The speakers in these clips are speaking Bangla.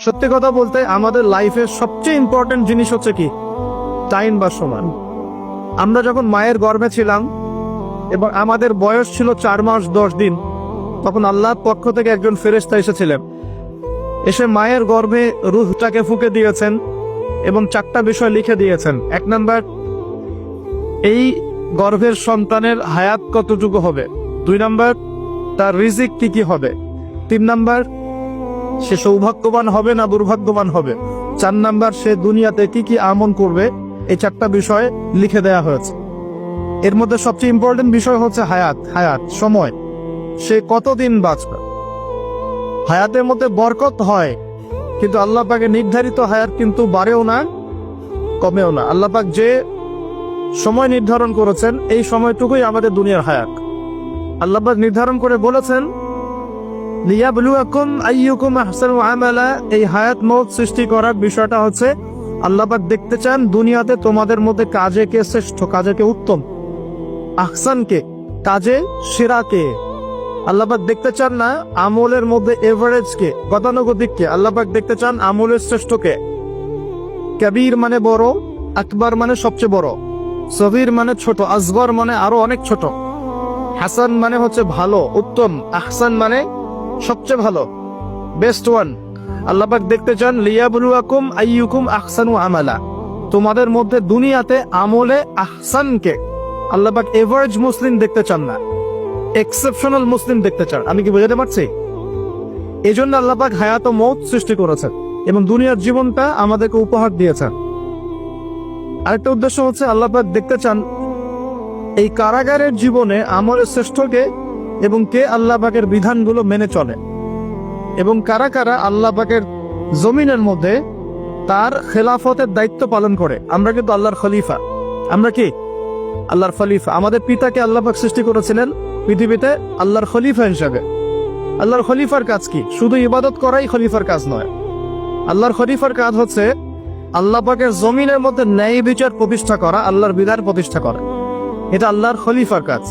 সত্যি কথা বলতে আমাদের লাইফের সবচেয়ে ইম্পর্টেন্ট জিনিস হচ্ছে কি? টাইম বা সময়। আমরা যখন মায়ের গর্ভে ছিলাম এবং আমাদের বয়স ছিল 4 মাস 10 দিন, তখন আল্লাহর পক্ষ থেকে একজন ফেরেশতা এসেছিলেন, এসে মায়ের গর্ভে রূহটাকে ফুঁকে দিয়েছেন এবং 4টা বিষয় লিখে দিয়েছেন। 1 নাম্বার, এই গর্ভের সন্তানের হায়াত কতটুকু হবে। 2 নাম্বার, তার রিজিক কি কি হবে। 3 নাম্বার, সে সৌভাগ্যবান হবে না দুর্ভাগ্যবান হবে। 4 নাম্বার, সে দুনিয়াতে কি কি আমল করবে। এই 4টা বিষয় লিখে দেয়া হয়েছে। এর মধ্যে সবচেয়ে ইম্পর্টেন্ট বিষয় হচ্ছে হায়াত সময়, সে কতদিন বাঁচবে। হায়াতের মধ্যে বরকত হয়, কিন্তু আল্লাহ পাকের নির্ধারিত হায়াত কিন্তু বাড়েও না কমেও না। আল্লাহ পাক যে সময় নির্ধারণ করেছেন এই সময়টুকুই আমাদের দুনিয়ার হায়াত। আল্লাহ পাক নির্ধারণ করে বলেছেন, লিয়াবলুয়াকুম আইয়ুকুম আহসানু আমালা। এই হায়াত মওত সৃষ্টি করার বিষয়টা হচ্ছে আল্লাহ পাক দেখতে চান দুনিয়াতে তোমাদের মধ্যে কাজে কে শ্রেষ্ঠ, কাজে কে উত্তম। আহসান কে, কাজে সেরা কে। আল্লাহ পাক দেখতে চান না আমলের মধ্যে এভারেজ কে, গতানুগতিক কে। আল্লাহ পাক দেখতে চান আমলের শ্রেষ্ঠ কে। কবির মানে বড়, আকবার মানে সবচেয়ে বড়, সগীর মানে ছোট, আসগর মানে আরো অনেক ছোট, হাসান মানে হচ্ছে ভালো উত্তম, আহসান মানে সবচেয়ে ভালো, বেস্ট ওয়ান। আল্লাহ পাক দেখতে চান লিয়াবলুয়াকুম আইয়ুকুম আহসানু আমালা, তোমাদের মধ্যে দুনিয়াতে আমলে আহসান কে। আল্লাহ পাক এভারেজ মুসলিম দেখতে চান না, এক্সেপশনাল মুসলিম দেখতে চান। আমি কি বোঝাতে পারছি? এই জন্য আল্লাহ পাক হায়াত ও মওত সৃষ্টি করেছেন এবং দুনিয়ার জীবনটা আমাদেরকে উপহার দিয়েছেন। আরেকটা উদ্দেশ্য হচ্ছে আল্লাহ পাক দেখতে চান এই কারাগারের জীবনে আমলের শ্রেষ্ঠ কে এবং কে আল্লাহ পাকের বিধানগুলো মেনে চলে, এবং কারা কারা আল্লাহ পাকের জমিনের মধ্যে তার খেলাফতের দায়িত্ব পালন করে। আমরা কিন্তু আল্লাহর খলিফা। আমরা কি আল্লাহর খলিফা। আমাদের পিতাকে আল্লাহ পাক সৃষ্টি করেছিলেন পৃথিবীতে আল্লাহর খলিফা হিসাবে। আল্লাহর খলিফার কাজ কি? শুধু ইবাদত করাই খলিফার কাজ নয়। আল্লাহর খলিফার কাজ হচ্ছে আল্লাহ পাকের জমিনের মধ্যে ন্যায় বিচার প্রতিষ্ঠা করা, আল্লাহর বিধান প্রতিষ্ঠা করা। এটা আল্লাহর খলিফার কাজ।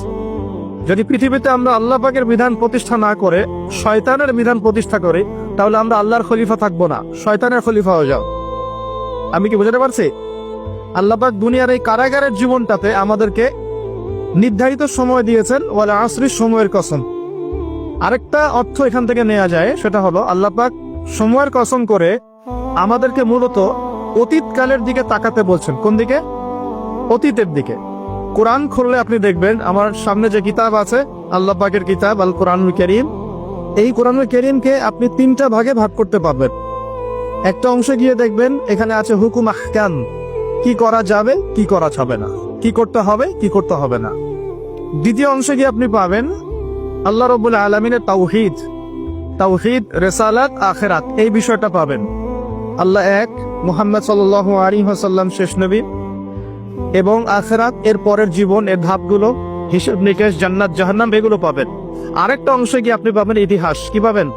যদি পৃথিবীতে আমরা আল্লাহ পাকের বিধান প্রতিষ্ঠা না করে শয়তানের বিধান প্রতিষ্ঠা করি, তাহলে আমরা আল্লাহর খলিফা থাকবো না, শয়তানের খলিফা হয়ে যাও। আমি কি বুঝাতে পারছি? আল্লাহ পাক দুনিয়ার এই কারাগারের জীবনটাতে আমাদেরকে নির্ধারিত সময় দিয়েছেন, ওয়াল আসরি, সময়ের কসম। আরেকটা অর্থ এখান থেকে নেওয়া যায়, সেটা হলো আল্লাহ পাক সময়ের কসম করে আমাদেরকে মূলত অতীতকালের দিকে তাকাতে বলছেন। কোন দিকে? অতীতের দিকে। কোরআন খুললে আপনি দেখবেন আমার সামনে যে কিতাব আছে আল্লাহ পাকের কিতাব আল কোরআনুল কারীম, এই কোরআনুল কারীমকে আপনি 3টা ভাগে ভাগ করতে পারবেন। একটা অংশে গিয়ে দেখবেন এখানে আছে হুকুম আহকাম, কি করা যাবে কি করা যাবে না, কি করতে হবে কি করতে হবে না। দ্বিতীয় অংশে গিয়ে আপনি পাবেন আল্লাহ রাব্বুল আলামিনের তাওহীদ, রিসালাত, আখিরাত, এই বিষয়টা পাবেন। আল্লাহ এক, মুহাম্মদ সাল্লাল্লাহু আলাইহি ওয়াসাল্লাম শেষ নবী, এবং আখিরাত, এর পরের জীবন, এর ধাপগুলো, হিসাব নিকেশ, জান্নাত জাহান্নাম, এগুলো পাবেন। আরেকটা অংশে গিয়ে আপনি পাবেন ইতিহাস। কি পাবেন?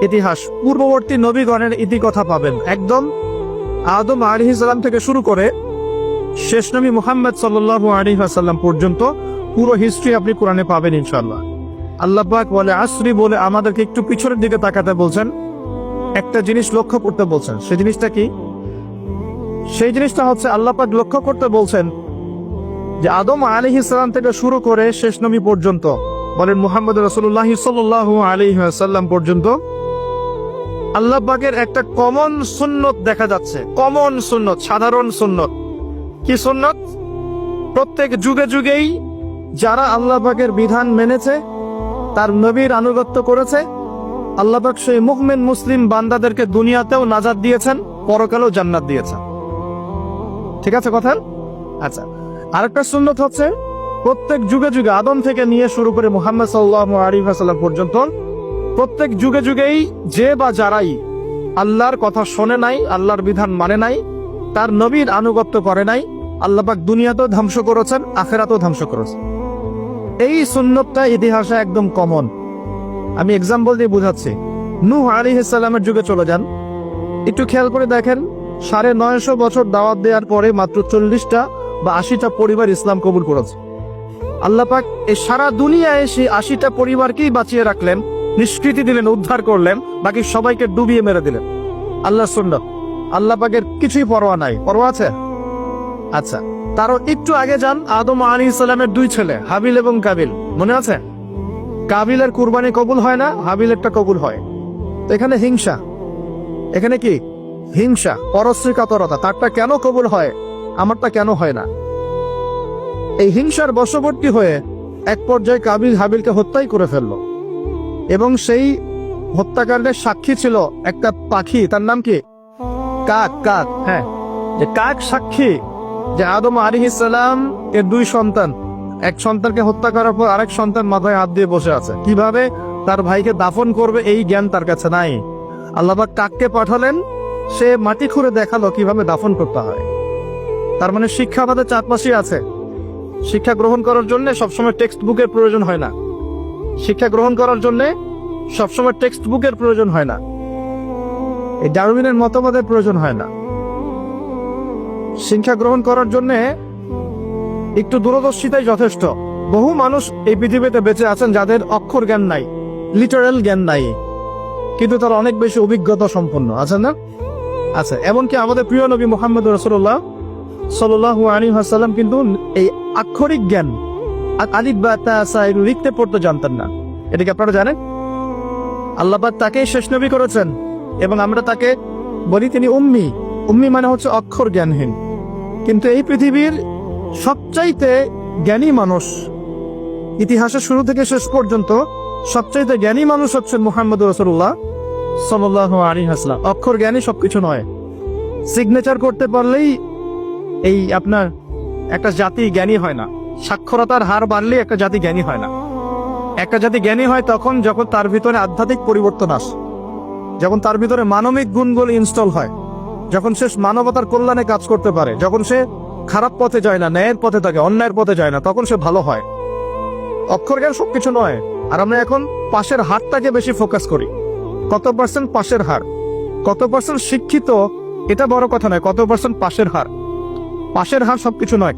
ইতিহাস, পূর্ববর্তী নবীগণের ইতিকথা পাবেন। একদম আদম আলাইহিস সালাম থেকে শুরু করে শেষ নবী মুহাম্মদ সাল্লাল্লাহু আলাইহি ওয়াসাল্লাম পর্যন্ত পুরো হিস্ট্রি আপনি কোরআনে পাবেন ইনশাআল্লাহ। আল্লাহ পাক বলে আসরি বলে আমাদেরকে একটু পিছনের দিকে তাকাতে বলছেন, একটা জিনিস লক্ষ্য করতে বলছেন। সেই জিনিসটা কি? সেই জিনিসটা হচ্ছে আল্লাহ পাক লক্ষ্য করতে বলছেন যে আদম আলাইহিস সালাম থেকে শুরু করে শেষ নবী পর্যন্ত, বলেন মুহাম্মদ রাসূলুল্লাহ সাল্লাল্লাহু আলাইহি ওয়াসাল্লাম পর্যন্ত আল্লাহ পাকের একটা কমন সুন্নত দেখা যাচ্ছে। কমন সুন্নত, সাধারণ সুন্নত। কি সুন্নত? প্রত্যেক যুগে যুগেই যারা আল্লাহ পাকের বিধান মেনেছে, তার নবীর আনুগত্য করেছে, আল্লাহ পাক সেই মুমিন মুসলিম বান্দাদেরকে দুনিয়াতেও নাজাত দিয়েছেন, পরকালেও জান্নাত দিয়েছেন। ঠিক আছে কথা? আচ্ছা, আরেকটা সুন্নত হচ্ছে প্রত্যেক যুগে যুগে আদম থেকে নিয়ে শুরু করে মুহাম্মদ সাল্লাল্লাহু আলাইহি ওয়াসাল্লাম পর্যন্ত প্রত্যেক যুগে যুগেই যে বা যারাই আল্লাহর কথা শোনে নাই, আল্লাহর বিধান মানে নাই, তার নবীর আনুগত্য করে নাই, আল্লাহ পাক দুনিয়াতেও ধ্বংস করেছেন, আখিরাতেও ধ্বংস করেছেন। এই সুন্নতটা ইতিহাসে একদম কমন। আমি এক্সাম্পল দিয়ে বুঝাচ্ছি। নূহ আলাইহিস সালামের যুগে চলে যান, একটু খেয়াল করে দেখেন 950 বছর দাওয়াত দেওয়ার পরে মাত্র 40টা বা 80টা পরিবার ইসলাম কবুল করেছে। আল্লাহ পাক এই সারা দুনিয়ায় সেই 80টা পরিবারকেই বাঁচিয়ে রাখলেন, নিষ্কৃতি দিলেন, উদ্ধার করলেন, বাকি সবাইকে ডুবিয়ে মেরে দিলেন। আল্লাহ সুন্নাত, আল্লাহ পাকের কিছুই পরোয়া নাই। পরোয়া আছে? আচ্ছা, তারও একটু আগে যান, আদম আলাইহিস সালামের দুই ছেলে হাবিল এবং কাবিল, মনে আছে? কাবিলের কুরবানি কবুল হয় না, হাবিলেরটা কবুল হয়। তো এখানে হিংসা, এখানে কি হিংসা, পরশ্রী কাতরতা। তারটা কেন কবুল হয়, আমারটা কেন হয় না? এই হিংসার বশবর্তী হয়ে এক পর্যায়ে কাবিল হাবিলকে হত্যাই করে ফেললো, এবং সেই হত্যাকাণ্ডের সাক্ষী ছিল একটা পাখি, তার নাম কি? কাক। কাক, হ্যাঁ, যে কাক সাক্ষী যে আদম আলাইহিস সালাম এর দুই সন্তান, এক সন্তানকে হত্যা করার পর আরেক সন্তান মাথায় হাত দিয়ে বসে আছে, কিভাবে তার ভাইকে দাফন করবে এই জ্ঞান তার কাছে নাই। আল্লাহ পাক কাককে পাঠালেন, সে মাটি খুঁড়ে দেখালো কিভাবে দাফন করতে হয়। তার মানে শিক্ষা আমাদের চারপাশে আছে। শিক্ষা গ্রহণ করার জন্য সবসময় টেক্সট বুকের প্রয়োজন হয় না। শিক্ষা গ্রহণ করার জন্য সবসময় টেক্সট বুকের প্রয়োজন হয় না, এই ডারউইনের মতবাদের প্রয়োজন হয় না। শিক্ষা গ্রহণ করার জন্য একটু দূরদর্শিতাই যথেষ্ট। বহু মানুষ এই পৃথিবীতে বেঁচে আছেন যাদের অক্ষর জ্ঞান নাই, লিটারাল জ্ঞান নাই, কিন্তু তারা অনেক বেশি অভিজ্ঞতা সম্পন্ন আছেন না? আচ্ছা, এমনকি আমাদের প্রিয় নবী মুহাম্মদ রাসূলুল্লাহ সাল্লাল্লাহু আলাইহি ওয়াসাল্লাম কিন্তু এই আক্ষরিক জ্ঞান, আলিফ বা তা সা এগুলো লিখতে পড়তে জানতেন না। এটা কি আপনারা জানেন? আল্লাহ পাক তাকেই শেষ নবী করেছেন, এবং আমরা তাকে বলি তিনি উম্মি। উম্মি মানে হচ্ছে অক্ষর জ্ঞানহীন। কিন্তু এই পৃথিবীর সবচাইতে জ্ঞানী মানুষ, ইতিহাসের শুরু থেকে শেষ পর্যন্ত সবচাইতে জ্ঞানী মানুষ হচ্ছেন মুহাম্মদ রাসূলুল্লাহ সাল্লাল্লাহু আলাইহি ওয়াসাল্লাম। অক্ষর জ্ঞানী সবকিছু নয়। সিগনেচার করতে পারলেই এই আপনার একটা জাতি জ্ঞানী হয় না। সাক্ষরতার হার বাড়লেই একটা জাতি জ্ঞানী হয় না। একটা জাতি জ্ঞানী হয় তখন যখন তার ভিতরে আধ্যাত্মিক পরিবর্তন আসে, যখন তার ভিতরে মানবিক গুণগুলো ইনস্টল হয়, যখন সে মানবতার কল্যাণে কাজ করতে পারে, যখন সে খারাপ পথে যায় না, ন্যায়ের পথে থাকে, অন্যায়ের পথে যায় না, তখন সে ভালো হয়। অক্ষর জ্ঞান সবকিছু নয়। আর আমরা এখন পাশের হারটাকে বেশি ফোকাস করি। কত পার্সেন্ট পাশের হার, কত পার্সেন্ট শিক্ষিত, এটা বড় কথা নয়, কত পার্সেন্ট পাশের হার। পাশের হার সবকিছু নয়।